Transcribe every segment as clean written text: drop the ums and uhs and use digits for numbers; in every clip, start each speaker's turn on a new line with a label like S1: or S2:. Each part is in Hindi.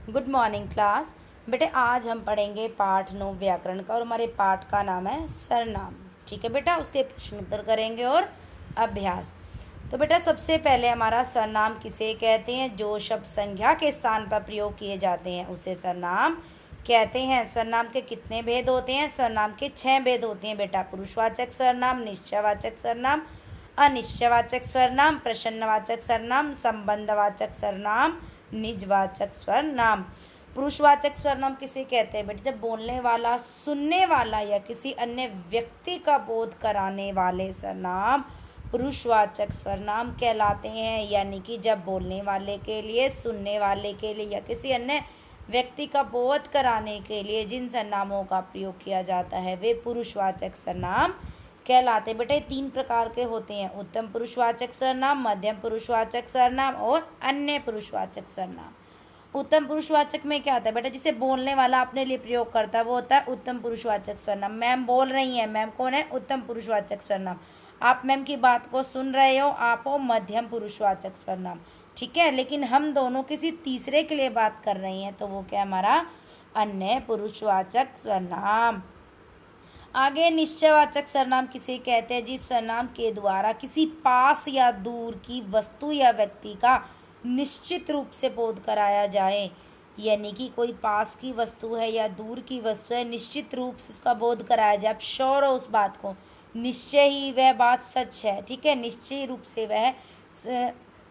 S1: Good morning class. बेटे आज हम पढ़ेंगे पाठ 9 व्याकरण का और हमारे पाठ का नाम है सरनाम। ठीक है बेटा, उसके प्रश्न उत्तर करेंगे और अभ्यास। तो बेटा सबसे पहले हमारा सरनाम किसे कहते हैं? जो शब्द संज्ञा के स्थान पर प्रयोग किए जाते हैं उसे सरनाम कहते हैं। सरनाम के कितने भेद होते हैं? सरनाम के 6 भेद होते हैं बेटा। पुरुषवाचक सरनाम, निश्चयवाचक सरनाम, अनिश्चयवाचक सरनाम, प्रश्नवाचक सरनाम, संबंधवाचक सरनाम, निजवाचक स्वरनाम। पुरुषवाचक स्वरनाम किसे कहते हैं बेटे? जब बोलने वाला सुनने वाला या किसी अन्य व्यक्ति का बोध कराने वाले सरनाम पुरुषवाचक स्वरनाम कहलाते हैं। यानी कि जब बोलने वाले के लिए, सुनने वाले के लिए या किसी अन्य व्यक्ति का बोध कराने के लिए जिन सरनामों का प्रयोग किया जाता है वे पुरुषवाचक सरनाम कहलाते। बेटे 3 प्रकार के होते हैं: उत्तम पुरुषवाचक सर्वनाम, मध्यम पुरुषवाचक सर्वनाम और अन्य पुरुषवाचक सर्वनाम। उत्तम पुरुषवाचक में क्या आता है बेटा? जिसे बोलने वाला अपने लिए प्रयोग करता है वो होता है उत्तम पुरुषवाचक सर्वनाम। मैम बोल रही हैं, मैम कौन है? उत्तम पुरुषवाचक सर्वनाम। आप मैम की बात को सुन रहे हो, आप हो मध्यम पुरुषवाचक सर्वनाम। ठीक है, लेकिन हम दोनों किसी तीसरे के लिए बात कर रही हैं तो वो क्या हमारा अन्य पुरुषवाचक सर्वनाम। आगे निश्चयवाचक सर्वनाम किसे कहते हैं? जिस सर्वनाम के द्वारा किसी पास या दूर की वस्तु या व्यक्ति का निश्चित रूप से बोध कराया जाए। यानी कि कोई पास की वस्तु है या दूर की वस्तु है, निश्चित रूप से उसका बोध कराया जाए। आप श्योर हो उस बात को, निश्चय ही वह बात सच है। ठीक है, निश्चय रूप से वह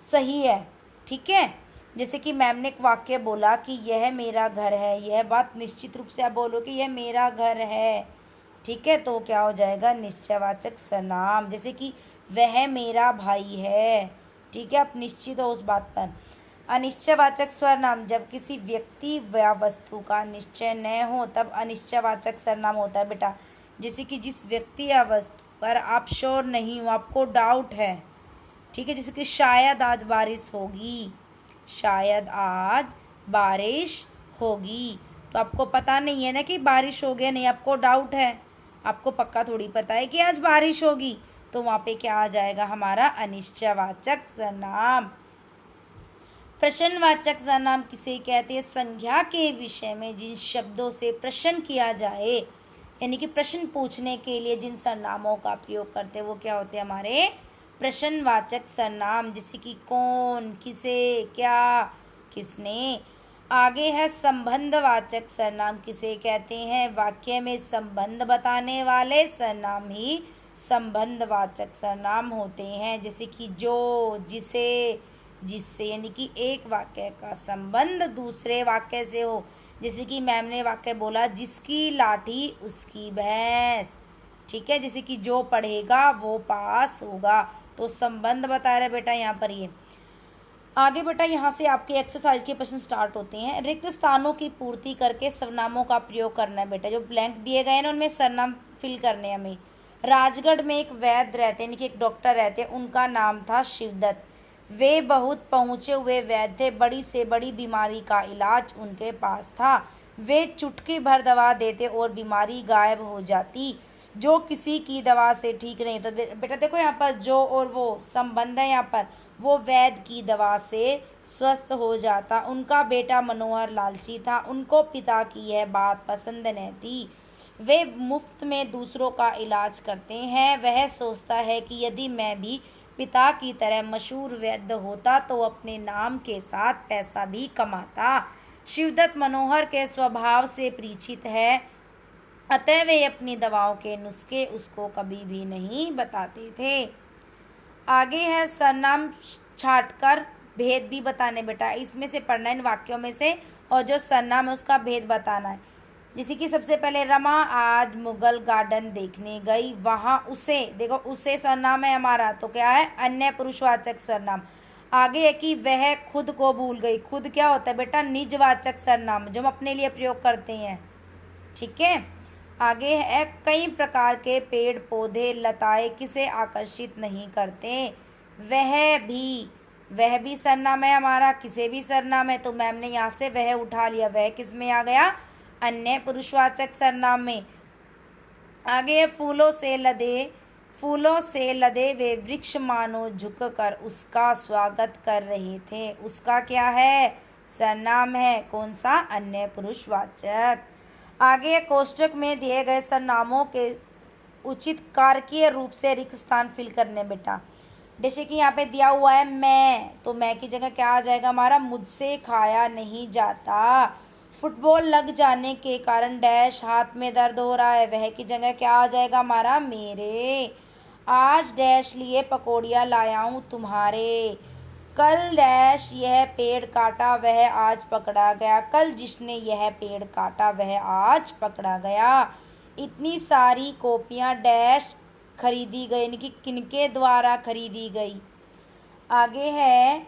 S1: सही है। ठीक है, जैसे कि मैम ने एक वाक्य बोला कि यह मेरा घर है, यह बात निश्चित रूप से आप बोलो कि यह मेरा घर है। ठीक है, तो क्या हो जाएगा? निश्चयवाचक सर्वनाम। जैसे कि वह मेरा भाई है। ठीक है, आप निश्चित हो उस बात पर। अनिश्चयवाचक सर्वनाम जब किसी व्यक्ति या वस्तु का निश्चय न हो तब अनिश्चयवाचक सर्वनाम होता है बेटा। जैसे कि जिस व्यक्ति या वस्तु पर आप श्योर नहीं हो, आपको डाउट है। ठीक है, जैसे कि शायद आज बारिश होगी, शायद आज बारिश होगी। तो आपको पता नहीं है ना कि बारिश हो गया, नहीं, आपको डाउट है, आपको पक्का थोड़ी पता है कि आज बारिश होगी। तो वहाँ पे क्या आ जाएगा? हमारा अनिश्चयवाचक सर्वनाम। प्रश्नवाचक सर्वनाम किसे कहते हैं? संज्ञा के विषय में जिन शब्दों से प्रश्न किया जाए, यानी कि प्रश्न पूछने के लिए जिन सर्वनामों का प्रयोग करते हैं वो क्या होते हैं? हमारे प्रश्नवाचक सर्वनाम। जैसे कि कौन, किसे, क्या, किसने। आगे है संबंधवाचक सर्वनाम किसे कहते हैं? वाक्य में संबंध बताने वाले सर्वनाम ही संबंधवाचक सर्वनाम होते हैं। जैसे कि जो, जिसे, जिससे। यानी कि एक वाक्य का संबंध दूसरे वाक्य से हो। जैसे कि मैम ने वाक्य बोला जिसकी लाठी उसकी भैंस। ठीक है, जैसे कि जो पढ़ेगा वो पास होगा। तो संबंध बता रहे बेटा यहाँ पर ये। आगे बेटा यहाँ से आपके एक्सरसाइज के प्रश्न स्टार्ट होते हैं। रिक्त स्थानों की पूर्ति करके सर्वनामों का प्रयोग करना है बेटा। जो ब्लैंक दिए गए हैं ना उनमें सर्वनाम फिल करने हैं हमें। राजगढ़ में एक वैद्य रहते, यानी कि एक डॉक्टर रहते, उनका नाम था शिवदत्त। वे बहुत पहुँचे हुए वैद्य थे, बड़ी से बड़ी बीमारी का इलाज उनके पास था। वे चुटकी भर दवा देते और बीमारी गायब हो जाती। जो किसी की दवा से ठीक नहीं, तो बेटा देखो यहाँ पर जो और वो संबंध है। यहाँ पर वो वैद्य की दवा से स्वस्थ हो जाता। उनका बेटा मनोहर लालची था, उनको पिता की यह बात पसंद न थी। वे मुफ्त में दूसरों का इलाज करते हैं। वह सोचता है कि यदि मैं भी पिता की तरह मशहूर वैद्य होता तो अपने नाम के साथ पैसा भी कमाता। शिवदत्त मनोहर के स्वभाव से परिचित है, अतः वे अपनी दवाओं के नुस्खे उसको कभी भी नहीं बताते थे। आगे है सर्वनाम छाटकर भेद भी बताने बेटा। इसमें से पढ़ना इन वाक्यों में से और जो सर्वनाम है उसका भेद बताना है। जैसे कि सबसे पहले रमा आज मुगल गार्डन देखने गई, वहाँ उसे, देखो उसे सर्वनाम है हमारा, तो क्या है? अन्य पुरुषवाचक सर्वनाम। आगे है कि वह खुद को भूल गई। खुद क्या होता है बेटा? निजवाचक सर्वनाम जो हम अपने लिए प्रयोग करते हैं। ठीक है, आगे है कई प्रकार के पेड़ पौधे लताएं किसे आकर्षित नहीं करते? वह भी सर्वनाम है हमारा, किसे भी सर्वनाम है। तो मैम ने यहाँ से वह उठा लिया, वह किस में आ गया? अन्य पुरुषवाचक सर्वनाम में। आगे है फूलों से लदे वे वृक्ष मानो झुककर उसका स्वागत कर रहे थे। उसका क्या है? सरनाम है। कौन सा? अन्य पुरुषवाचक। आगे कोष्टक में दिए गए सरनामों के उचित कारकीय रूप से रिक्त स्थान फिल करने बेटा। जैसे कि यहाँ पे दिया हुआ है मैं, तो मैं की जगह क्या आ जाएगा हमारा? मुझसे खाया नहीं जाता। फुटबॉल लग जाने के कारण डैश हाथ में दर्द हो रहा है, वह की जगह क्या आ जाएगा हमारा? मेरे। आज डैश लिए पकौड़ियाँ लाया हूँ तुम्हारे। कल डैश यह पेड़ काटा, वह आज पकड़ा गया। कल जिसने यह पेड़ काटा वह आज पकड़ा गया। इतनी सारी कॉपियाँ डैश खरीदी गई, यानी कि किनके द्वारा खरीदी गई। आगे है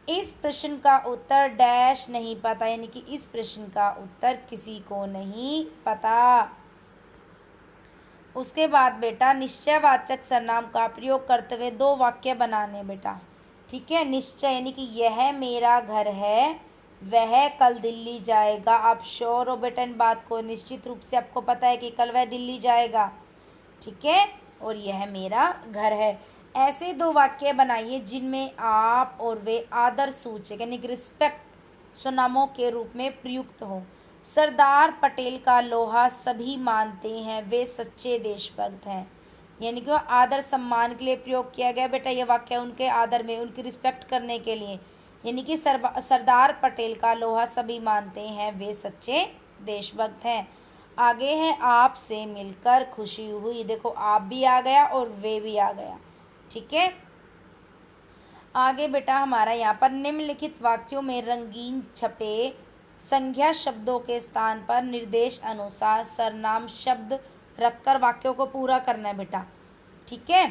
S1: इस प्रश्न का उत्तर डैश नहीं पता, यानी कि इस प्रश्न का उत्तर किसी को नहीं पता। उसके बाद बेटा निश्चयवाचक सर्वनाम का प्रयोग करते हुए दो वाक्य बनाने बेटा। ठीक है, निश्चय यानी कि यह मेरा घर है, वह कल दिल्ली जाएगा। आप श्योर हो बेटा इन बात को, निश्चित रूप से आपको पता है कि कल वह दिल्ली जाएगा। ठीक है, और यह मेरा घर है। ऐसे दो वाक्य बनाइए जिनमें आप और वे आदर सूचक यानी कि रिस्पेक्ट सर्वनामों के रूप में प्रयुक्त हो। सरदार पटेल का लोहा सभी मानते हैं, वे सच्चे देशभक्त हैं। यानी कि आदर सम्मान के लिए प्रयोग किया गया बेटा ये वाक्य, उनके आदर में, उनकी रिस्पेक्ट करने के लिए। यानी कि सरदार पटेल का लोहा सभी मानते हैं, वे सच्चे देशभक्त हैं। आगे है आपसे मिलकर खुशी हुई। देखो आप भी आ गया और वे भी आ गया। ठीक है, आगे बेटा हमारा यहाँ पर निम्नलिखित वाक्यों में रंगीन छपे संज्ञा शब्दों के स्थान पर निर्देश अनुसार सर्वनाम शब्द रखकर वाक्यों को पूरा करना है बेटा। ठीक है,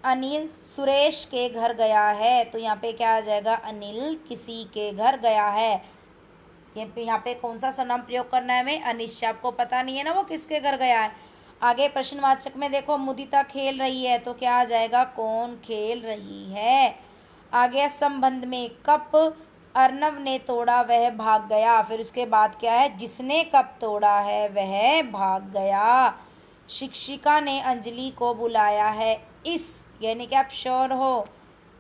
S1: अनिल सुरेश के घर गया है, तो यहाँ पे क्या आ जाएगा? अनिल किसी के घर गया है। यहाँ पे कौन सा सर्वनाम प्रयोग करना है हमें? अनिश्चा। आपको पता नहीं है ना वो किसके घर गया है। आगे प्रश्नवाचक में देखो मुदिता खेल रही है, तो क्या आ जाएगा? कौन खेल रही है। आगे संबंध में कप अर्नव ने तोड़ा वह भाग गया, फिर उसके बाद क्या है? जिसने कप तोड़ा है वह भाग गया। शिक्षिका ने अंजलि को बुलाया है, इस यानी कि आप श्योर हो,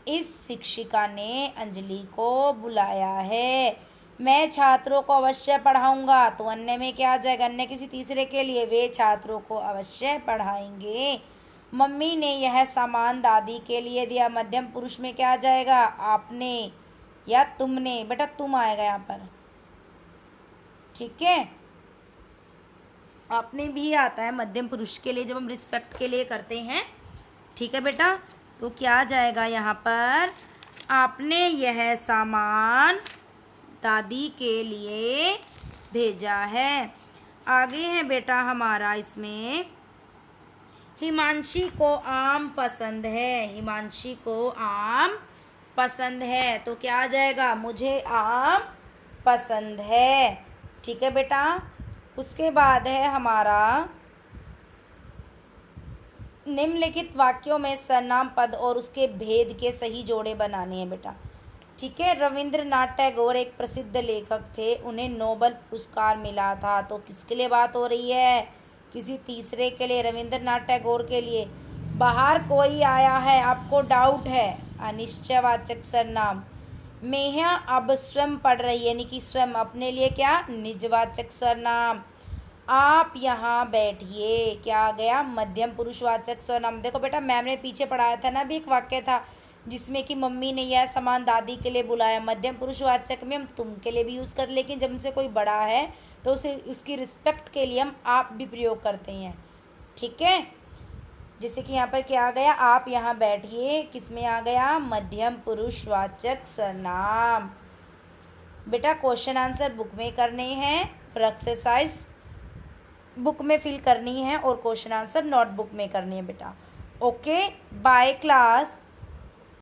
S1: इस शिक्षिका ने अंजलि को बुलाया है। मैं छात्रों को अवश्य पढ़ाऊंगा, तो अन्य में क्या आ जाएगा? अन्य किसी तीसरे के लिए, वे छात्रों को अवश्य पढ़ाएंगे। मम्मी ने यह सामान दादी के लिए दिया, मध्यम पुरुष में क्या आ जाएगा? आपने या तुमने। बेटा तुम आएगा यहाँ पर। ठीक है, आपने भी आता है मध्यम पुरुष के लिए जब हम रिस्पेक्ट के लिए करते हैं। ठीक है बेटा, तो क्या आ जाएगा यहाँ पर? आपने यह सामान दादी के लिए भेजा है। आगे है बेटा हमारा इसमें हिमांशी को आम पसंद है, हिमांशी को आम पसंद है, तो क्या आ जाएगा? मुझे आम पसंद है। ठीक है बेटा, उसके बाद है हमारा निम्नलिखित वाक्यों में सर्वनाम पद और उसके भेद के सही जोड़े बनाने हैं बेटा। ठीक है, रविंद्रनाथ टैगोर एक प्रसिद्ध लेखक थे, उन्हें नोबेल पुरस्कार मिला था, तो किसके लिए बात हो रही है? किसी तीसरे के लिए, रविंद्रनाथ टैगोर के लिए। बाहर कोई आया है, आपको डाउट है, अनिश्चयवाचक सर्वनाम। मेहा अब स्वयं पढ़ रही है, यानी कि स्वयं अपने लिए क्या? निजवाचक सर्वनाम। आप यहाँ बैठिए, क्या आ गया? मध्यम पुरुषवाचक सर्वनाम। देखो बेटा मैम ने पीछे पढ़ाया था ना, भी एक वाक्य था जिसमें कि मम्मी ने यह सामान दादी के लिए बुलाया, मध्यम पुरुषवाचक में हम तुम के लिए भी यूज़ कर, लेकिन जब हमसे कोई बड़ा है तो उसे उसकी रिस्पेक्ट के लिए हम आप भी प्रयोग करते हैं। ठीक है, जैसे कि यहाँ पर क्या आ गया? आप यहाँ बैठिए, किस में आ गया? मध्यम पुरुषवाचक सर्वनाम। बेटा क्वेश्चन आंसर बुक में करने हैं और एक्सरसाइज बुक में फिल करनी है और क्वेश्चन आंसर नोटबुक में करनी है बेटा। Okay, bye class.